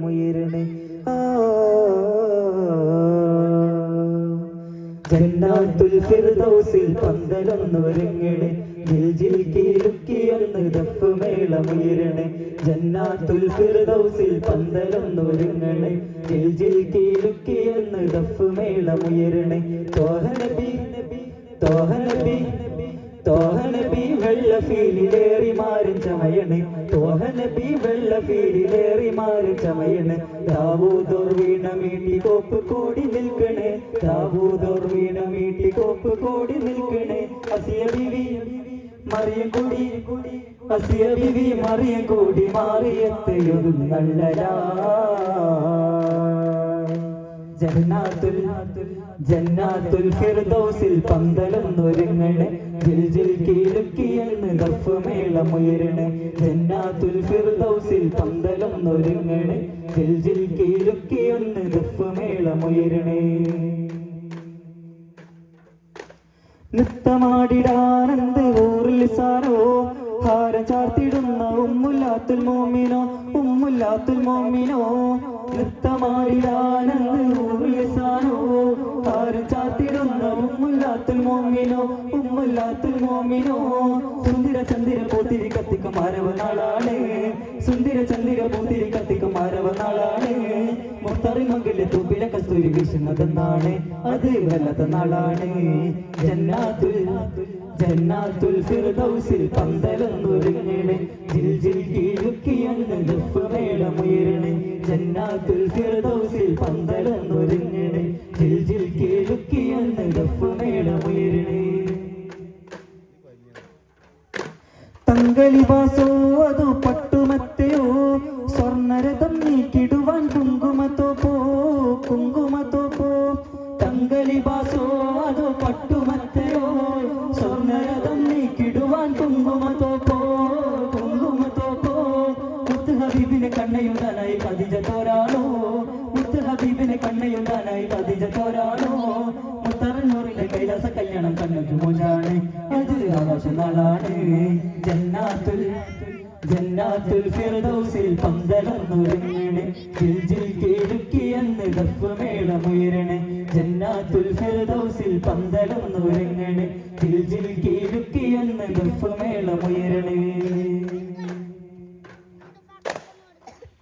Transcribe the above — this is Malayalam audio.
മുയരണേ ജന്നാത്തുൽ ഫിർദൗസിൽ പന്തലൊന്നൊരുങ്ങണേ ജിൽ കീലുക്കിയൊന്ന് ദഫ് മേളമുയരണേ ജന്നാത്തുൽ ഫിർദൗസിൽ പന്തലൊന്നൊരുങ്ങണേ ജിൽ കീലുക്കിയൊന്ന് ദഫ് മേളമുയരണേ തോഹ നബി തോഹ നബി തോഹ നബി വെള്ള ഫീലിലേറി മാറും ചമയണേ തോഹ നബി വെള്ള ഫീലിലേറി മാറും ചമയണേ ദാവൂദോർ വീണ മീട്ടി കോപ്പ് കൂടി നിൽക്കണേ ദാവൂദോർ വീണ മീട്ടി കോപ്പ് കൂടി നിൽക്കണേ അസിയ ബിവി മറിയം കൂടി അസിയ ബിവി മറിയം കൂടി മാറിയെത്തയൊരു നല്ലരാ ജന്നാത്തുൽ ഫിർദൗസിൽ പന്തലൊന്നൊരുങ്ങണേ ജിൽ കീലുക്കിയെന്ന് ദഫ് മേളമുയരണേ ജന്നാത്തുൽ ഫിർദൗസിൽ പന്തലൊന്നൊരുങ്ങണേ ജിൽ കീലുക്കിയെന്ന് ദഫ് മേളമുയരണേ നൃത്തമാടിടാനന്ദ ഊറിൽ സാരോ ഹാരം ചാർത്തിടുന്ന ഉമ്മുല്ലാത്തുൽ മോമിനോ ഉമ്മുല്ലാത്തുൽ മോമിനോ നൃത്തമാടിടാനന്ദ ഊറിൽ സാരോ ഹാരം ചാർത്തിടുന്ന ഉമ്മുല്ലാത്തുൽ മോമിനോ ഉമ്മുല്ലാത്തുൽ മോമിനോ സുന്ദര ചന്ദ്ര പൂത്തിരി കത്തിക്കും ആരവ നാളാണ് സുന്ദര ചന്ദ്ര പൂത്തിരി കത്തിക്കും ആരവ നാളാണ് മുത്തറിമംഗലെ തൂപ്പിലെ കസ്തൂരി വീശുന്നതെന്നാണ് അത് വല്ലാത്ത നാളാണ് ജന്നാത്തുൽ ഫിർദൗസിൽ പന്തലൊന്നൊരുങ്ങണേ ജിൽ കീലുക്കിയെന്ന് ദഫ് മേളമുയരണേ ജന്നാത്തുൽ ഫിർദൗസിൽ പന്തലൊന്നൊരുങ്ങണേ ജിൽ കീലുക്കിയെന്ന് ദഫ് മേളമുയരണേ തങ്കളിവാസോ അതോ പട്ടുമത്തയോ സ്വർണ്ണരഥം നീക്കിടുവാൻ കുങ്കുമത്തോപ്പോ തങ്കളിവാസോ അതോ പട്ടുമത്തയോ സ്വർണ്ണരഥം നീക്കിടുവാൻ കുങ്കുമത്തോപ്പോ മുത്ത് ഹബീബിനെ കണ്ണയുണ്ടാനായി ഖദീജ തോരാണോ മുത്ത് ഹബീബിനെ കണ്ണയുണ്ടാനായി ഖദീജ തോരാണോ മുത്തറന്നൂറിന്റെ കൈലാസ കല്യാണം കണ്ണുജുമോജാണ് അത് ആകാശ നാളാണ് ജന്നാത്തുൽ ഫിർദൗസിൽ പന്തലൊന്നൊരുങ്ങണേ ജിൽ കീലുക്കിയെന്ന് ദഫ് മേളമുയരണേ ജന്നാത്തുൽ ഫിർദൗസിൽ പന്തലൊന്നൊരുങ്ങണേ ജിൽ കീലുക്കിയെന്ന് ദഫ് മേളമുയരണേ